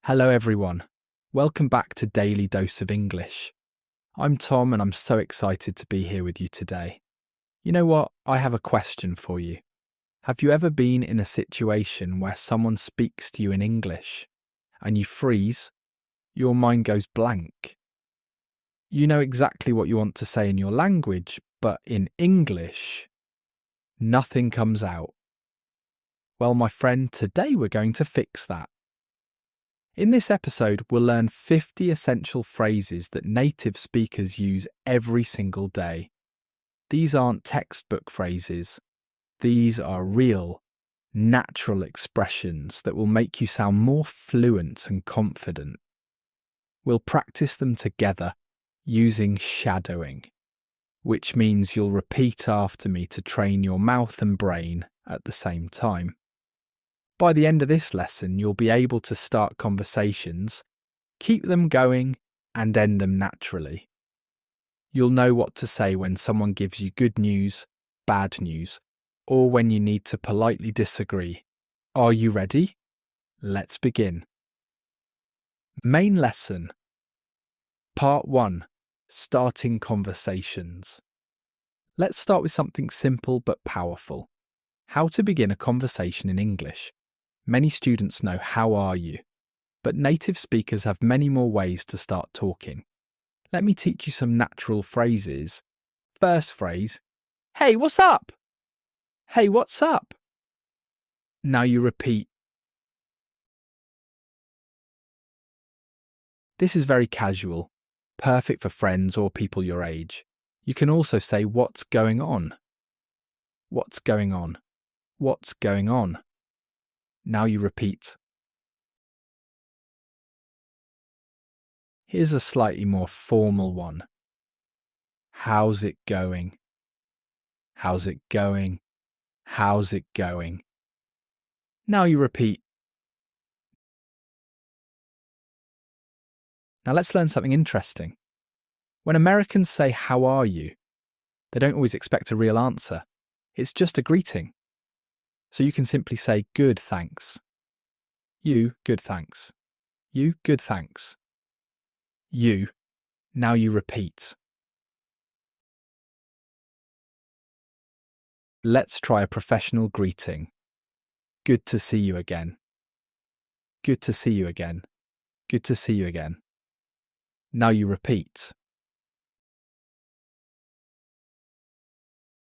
Hello everyone. Welcome back to Daily Dose of English. I'm Tom and I'm so excited to be here with you today. You know what? I have a question for you. Have you ever been in a situation where someone speaks to you in English and you freeze? Your mind goes blank. You know exactly what you want to say in your language, but in English, nothing comes out. Well, my friend, today we're going to fix that. In this episode, we'll learn 50 essential phrases that native speakers use every single day. These aren't textbook phrases. These are real, natural expressions that will make you sound more fluent and confident. We'll practice them together using shadowing, which means you'll repeat after me to train your mouth and brain at the same time. By the end of this lesson, you'll be able to start conversations, keep them going, and end them naturally. You'll know what to say when someone gives you good news, bad news, or when you need to politely disagree. Are you ready? Let's begin. Main lesson. Part 1. Starting conversations. Let's start with something simple but powerful. How to begin a conversation in English. Many students know "how are you?" but native speakers have many more ways to start talking. Let me teach you some natural phrases. First phrase, "Hey, what's up?" "Hey, what's up?" Now you repeat. This is very casual, perfect for friends or people your age. You can also say "what's going on?" What's going on? What's going on? Now you repeat. Here's a slightly more formal one. How's it going? How's it going? How's it going? Now you repeat. Now let's learn something interesting. When Americans say "how are you?", they don't always expect a real answer. It's just a greeting. So you can simply say "good, thanks." You, good, thanks. You, good, thanks. You. Now you repeat. Let's try a professional greeting. Good to see you again. Good to see you again. Good to see you again. Now you repeat.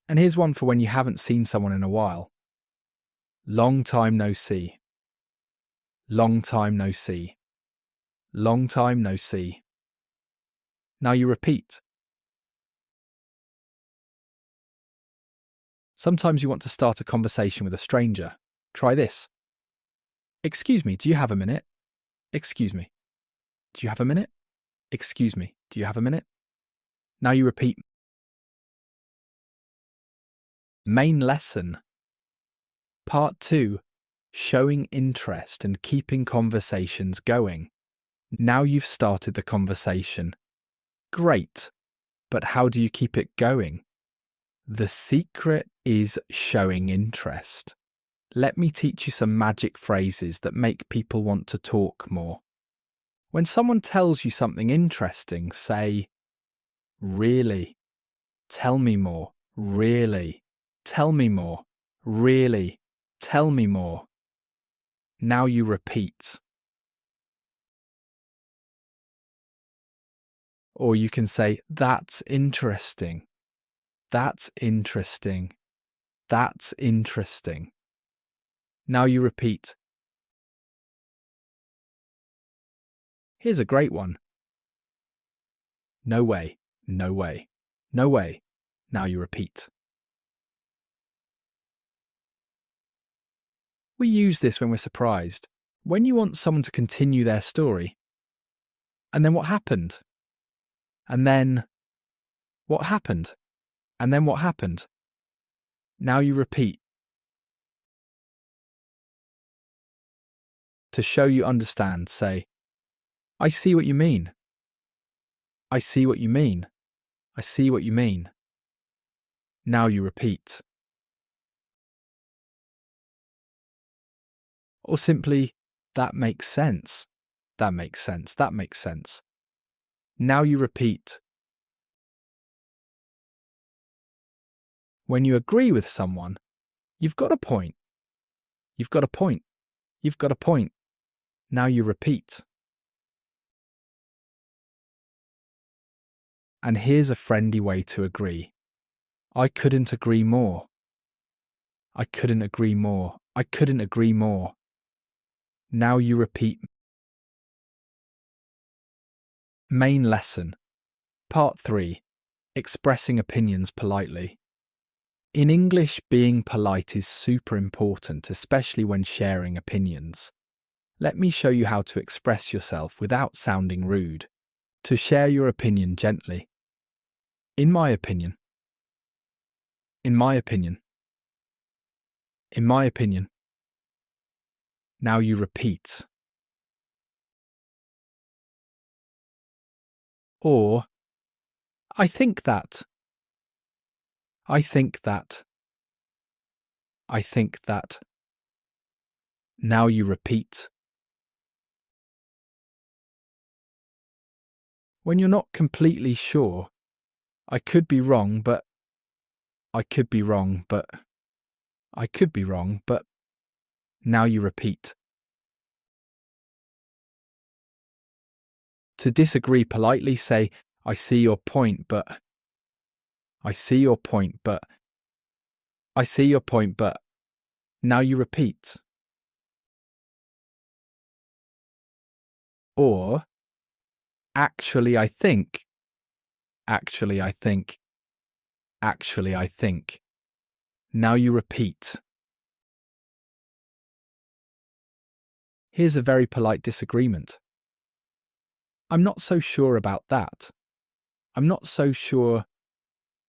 And here's one for when you haven't seen someone in a while. Long time no see. Long time no see. Long time no see. Now you repeat. Sometimes you want to start a conversation with a stranger. Try this. Excuse me, do you have a minute? Excuse me. Do you have a minute? Excuse me, do you have a minute? Now you repeat. Main lesson. Part 2. Showing interest and keeping conversations going. Now you've started the conversation. Great, but how do you keep it going? The secret is showing interest. Let me teach you some magic phrases that make people want to talk more. When someone tells you something interesting, say, "Really? Tell me more. Really? Tell me more. Really? Tell me more." Now you repeat. Or you can say, "That's interesting. That's interesting. That's interesting." Now you repeat. Here's a great one. No way, no way, no way. Now you repeat. We use this when we're surprised. When you want someone to continue their story. And then what happened? And then what happened? And then what happened? Now you repeat. To show you understand, say, "I see what you mean. I see what you mean. I see what you mean." Now you repeat. Or simply, "That makes sense. That makes sense. That makes sense. Now you repeat. When you agree with someone, you've got a point. You've got a point. You've got a point. Now you repeat. And here's a friendly way to agree. I couldn't agree more. I couldn't agree more. I couldn't agree more. Now you repeat. Main lesson. Part 3. Expressing opinions politely. In English, being polite is super important, especially when sharing opinions. Let me show you how to express yourself without sounding rude. To share your opinion gently. In my opinion. In my opinion. In my opinion. Now you repeat. Or, I think that. I think that. I think that. Now you repeat. When you're not completely sure, I could be wrong, but I could be wrong, but I could be wrong, but now you repeat. To disagree politely, say, I see your point, but I see your point, but I see your point, but now you repeat. Or, actually, I think. Actually, I think. Actually, I think. Now you repeat. Here's a very polite disagreement. I'm not so sure about that. I'm not so sure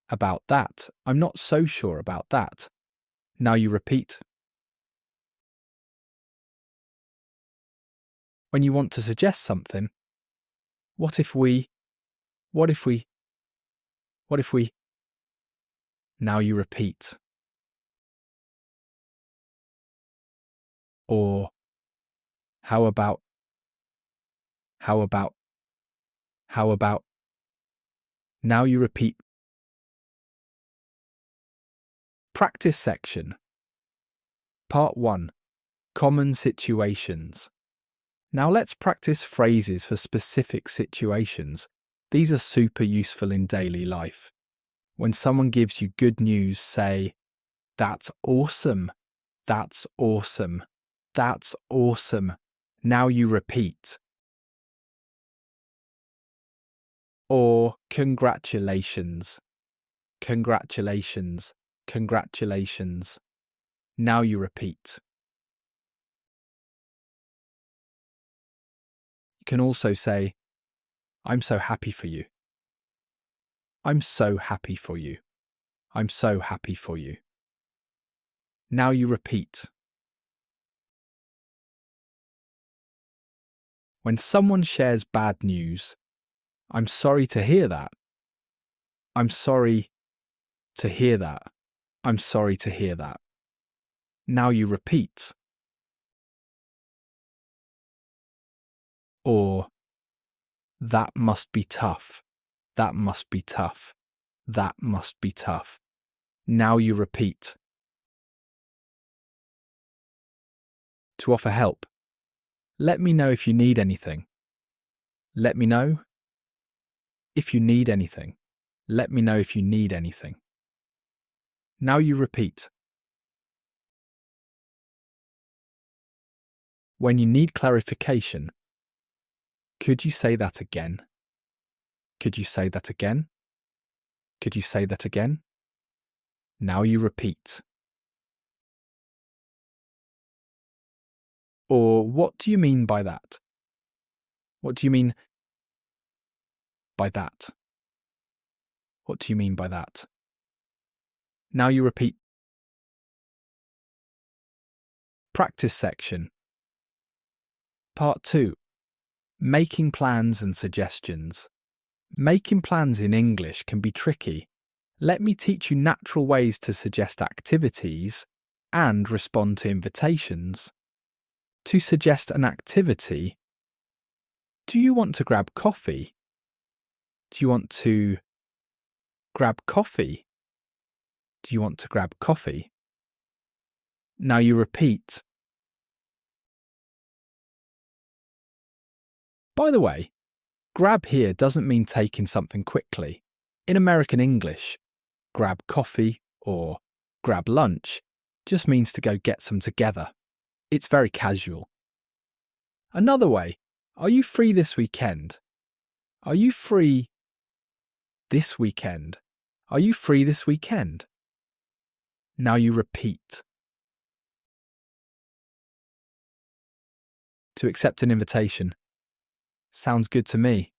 about that. I'm not so sure about that. Now you repeat. When you want to suggest something, what if we, what if we, what if we, now you repeat. Or, how about, how about, how about, now you repeat. Practice section. Part 1. Common situations. Now let's practice phrases for specific situations. These are super useful in daily life. When someone gives you good news, say, that's awesome. That's awesome. That's awesome. Now you repeat. Or, congratulations. Congratulations. Congratulations. Now you repeat. You can also say, I'm so happy for you. I'm so happy for you. I'm so happy for you. Now you repeat. When someone shares bad news, I'm sorry to hear that. I'm sorry to hear that. I'm sorry to hear that. Now you repeat. Or, that must be tough. That must be tough. That must be tough. Now you repeat. To offer help. Let me know if you need anything. Let me know if you need anything. Let me know if you need anything. Now you repeat. When you need clarification, could you say that again? Could you say that again? Could you say that again? Now you repeat. Or, what do you mean by that? What do you mean by that? What do you mean by that? Now you repeat. Practice section. Part 2. Making plans and suggestions. Making plans in English can be tricky. Let me teach you natural ways to suggest activities and respond to invitations. To suggest an activity, Do you want to grab coffee? Do you want to grab coffee? Do you want to grab coffee? Now you repeat. By the way, grab here doesn't mean taking something quickly. In American English, grab coffee or grab lunch just means to go get some together. It's very casual. Another way, are you free this weekend? Are you free this weekend? Are you free this weekend? Now you repeat. To accept an invitation. Sounds good to me.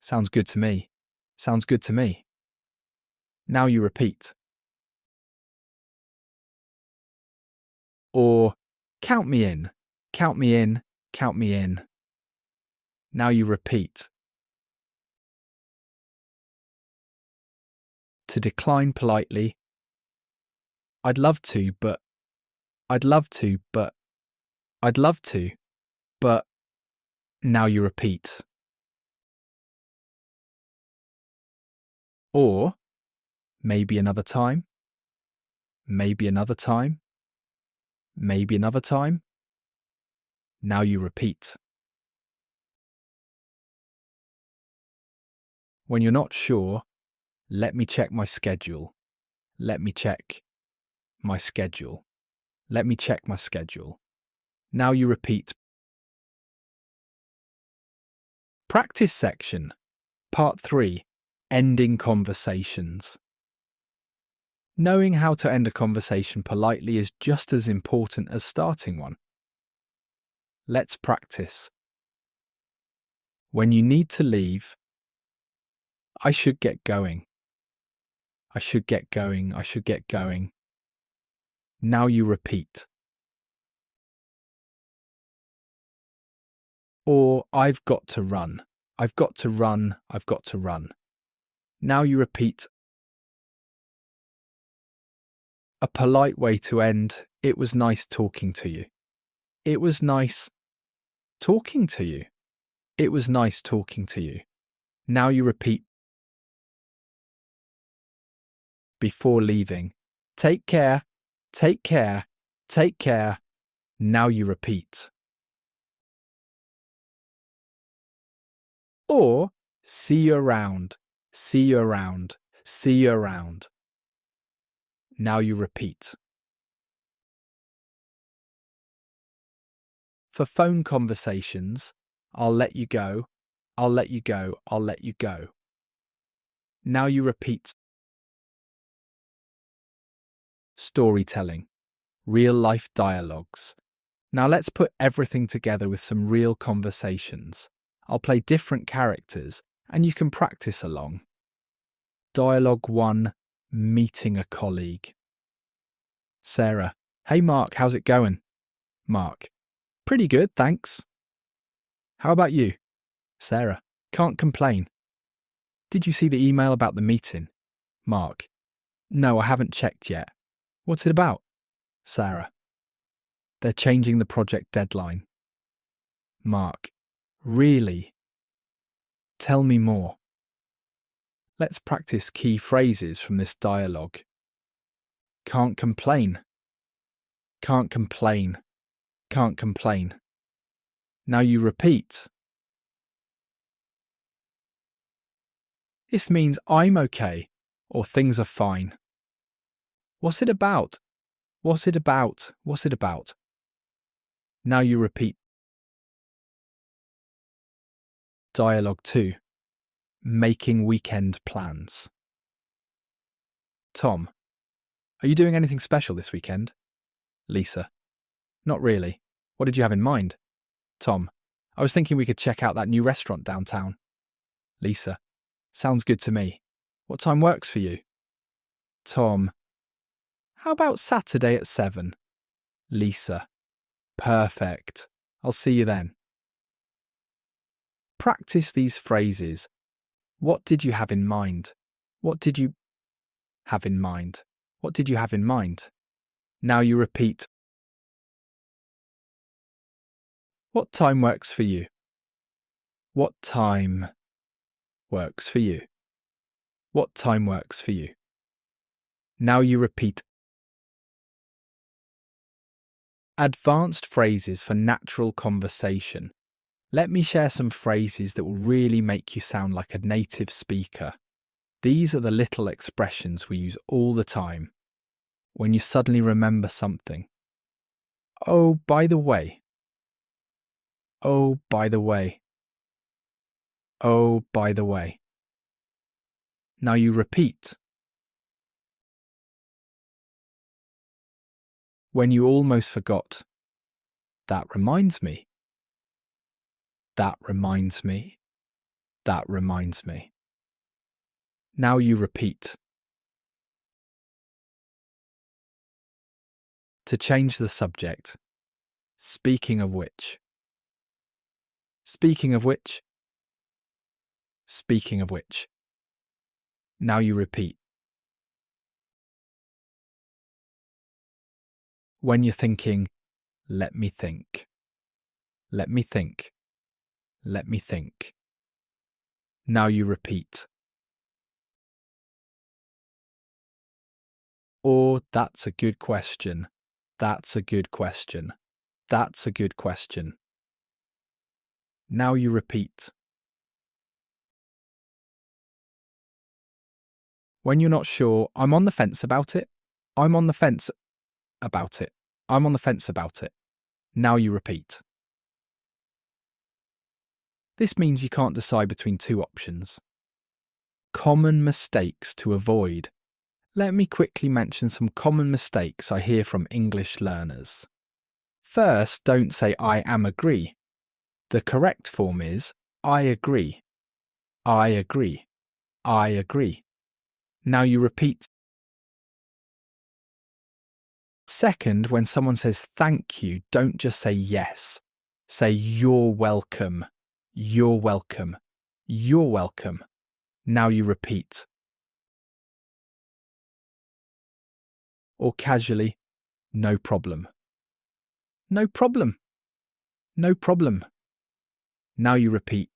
Sounds good to me. Sounds good to me. Now you repeat. Or count me in. Count me in. Count me in. Now you repeat. To decline politely. I'd love to, but. I'd love to, but. I'd love to, but. Now you repeat. Or maybe another time. Maybe another time. Maybe another time. Now you repeat. When you're not sure, let me check my schedule. Let me check my schedule. Let me check my schedule. Now you repeat. Practice section. Part 3. Ending conversations. Knowing how to end a conversation politely is just as important as starting one. Let's practice. When you need to leave, I should get going. I should get going. I should get going. Now you repeat. Or I've got to run. I've got to run. I've got to run. Now you repeat. A polite way to end, it was nice talking to you. It was nice talking to you. It was nice talking to you. Now you repeat. Before leaving, take care, take care, take care. Now you repeat. Or see you around, see you around, see you around. Now you repeat. For phone conversations, I'll let you go, I'll let you go, I'll let you go. Now you repeat. Storytelling, real-life dialogues. Now let's put everything together with some real conversations. I'll play different characters and you can practice along. Dialogue 1, meeting a colleague. Sarah, hey Mark, how's it going? Mark, pretty good, thanks. How about you? Sarah, can't complain. Did you see the email about the meeting? Mark, no, I haven't checked yet. What's it about? Sarah, they're changing the project deadline. Mark, really? Tell me more. Let's practice key phrases from this dialogue. Can't complain. Can't complain. Can't complain. Now you repeat. This means I'm okay or things are fine. What's it about? What's it about? What's it about? Now you repeat. Dialogue 2. Making weekend plans. Tom, are you doing anything special this weekend? Lisa, not really. What did you have in mind? Tom, I was thinking we could check out that new restaurant downtown. Lisa, sounds good to me. What time works for you? Tom, how about Saturday at 7? Lisa, perfect. I'll see you then. Practice these phrases. What did you have in mind? What did you have in mind? What did you have in mind? Now you repeat. What time works for you? What time works for you? What time works for you? Now you repeat. Advanced phrases for natural conversation. Let me share some phrases that will really make you sound like a native speaker. These are the little expressions we use all the time when you suddenly remember something. Oh, by the way. Oh, by the way. Oh, by the way. Now you repeat. When you almost forgot. That reminds me. That reminds me. That reminds me. Now you repeat. To change the subject. Speaking of which. Speaking of which. Speaking of which. Now you repeat. When you're thinking, let me think. Let me think. Let me think. Now you repeat. Or, that's a good question. That's a good question. That's a good question. Now you repeat. When you're not sure, I'm on the fence about it. I'm on the fence about it. I'm on the fence about it. Now you repeat. This means you can't decide between two options. Common mistakes to avoid. Let me quickly mention some common mistakes I hear from English learners. First, don't say I am agree. The correct form is I agree. I agree. I agree. Now you repeat. Second, when someone says thank you, don't just say yes. Say you're welcome. You're welcome. You're welcome. Now you repeat. Or casually, no problem. No problem. No problem. Now you repeat.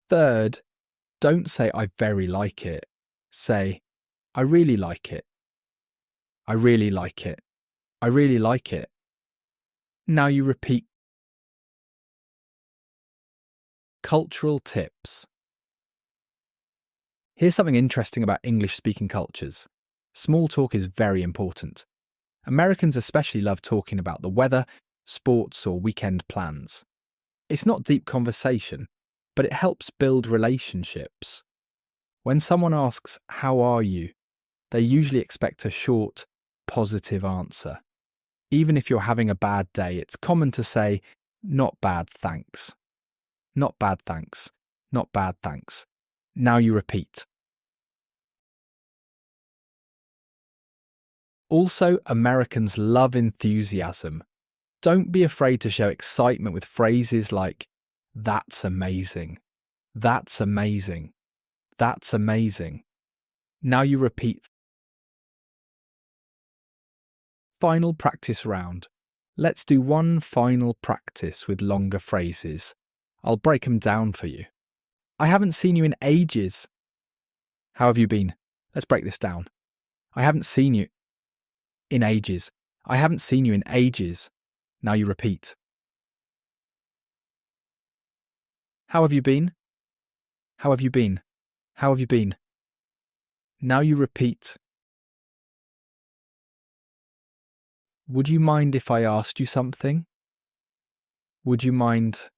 Third, don't say I very like it. Say, I really like it. I really like it. I really like it. Now you repeat. Cultural tips. Here's something interesting about English-speaking cultures. Small talk is very important. Americans especially love talking about the weather, sports, or weekend plans. It's not deep conversation, but it helps build relationships. When someone asks, "How are you?" they usually expect a short, positive answer. Even if you're having a bad day, it's common to say, "Not bad, thanks." Not bad, thanks. Not bad, thanks. Now you repeat. Also, Americans love enthusiasm. Don't be afraid to show excitement with phrases like, that's amazing. That's amazing. That's amazing. Now you repeat. Final practice round. Let's do one final practice with longer phrases. I'll break them down for you. I haven't seen you in ages. How have you been? Let's break this down. I haven't seen you in ages. I haven't seen you in ages. Now you repeat. How have you been? How have you been? How have you been? Now you repeat. Would you mind if I asked you something? Would you mind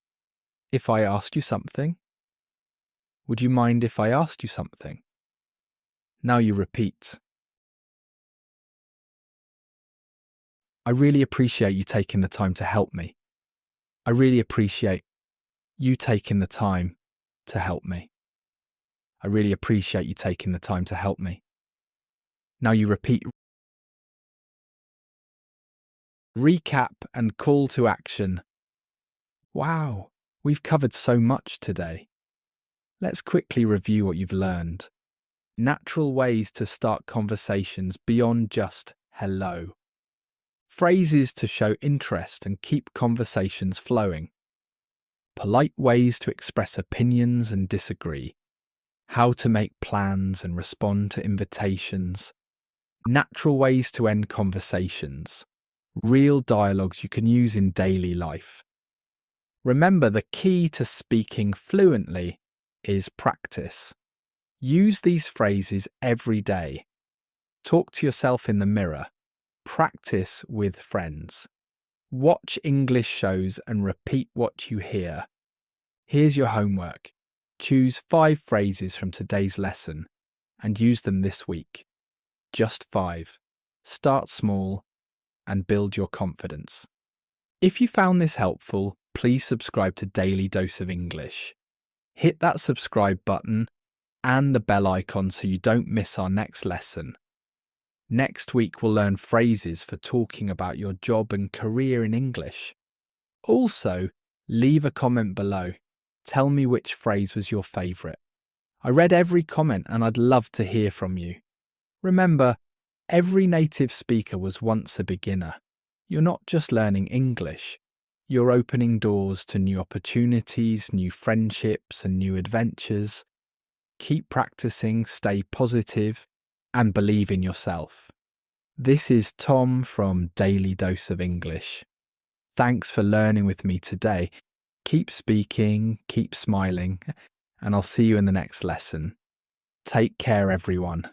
if I asked you something? Would you mind if I asked you something? Now you repeat. I really appreciate you taking the time to help me. I really appreciate you taking the time to help me. I really appreciate you taking the time to help me. Now you repeat. Recap and call to action. Wow, we've covered so much today. Let's quickly review what you've learned. Natural ways to start conversations beyond just hello. Phrases to show interest and keep conversations flowing. Polite ways to express opinions and disagree. How to make plans and respond to invitations. Natural ways to end conversations. Real dialogues you can use in daily life. Remember, the key to speaking fluently is practice. Use these phrases every day. Talk to yourself in the mirror. Practice with friends. Watch English shows and repeat what you hear. Here's your homework. Choose 5 phrases from today's lesson and use them this week. Just 5. Start small and build your confidence. If you found this helpful, please subscribe to Daily Dose of English. Hit that subscribe button and the bell icon so you don't miss our next lesson. Next week, we'll learn phrases for talking about your job and career in English. Also, leave a comment below. Tell me which phrase was your favourite. I read every comment and I'd love to hear from you. Remember, every native speaker was once a beginner. You're not just learning English. You're opening doors to new opportunities, new friendships, and new adventures. Keep practicing, stay positive, and believe in yourself. This is Tom from Daily Dose of English. Thanks for learning with me today. Keep speaking, keep smiling, and I'll see you in the next lesson. Take care, everyone.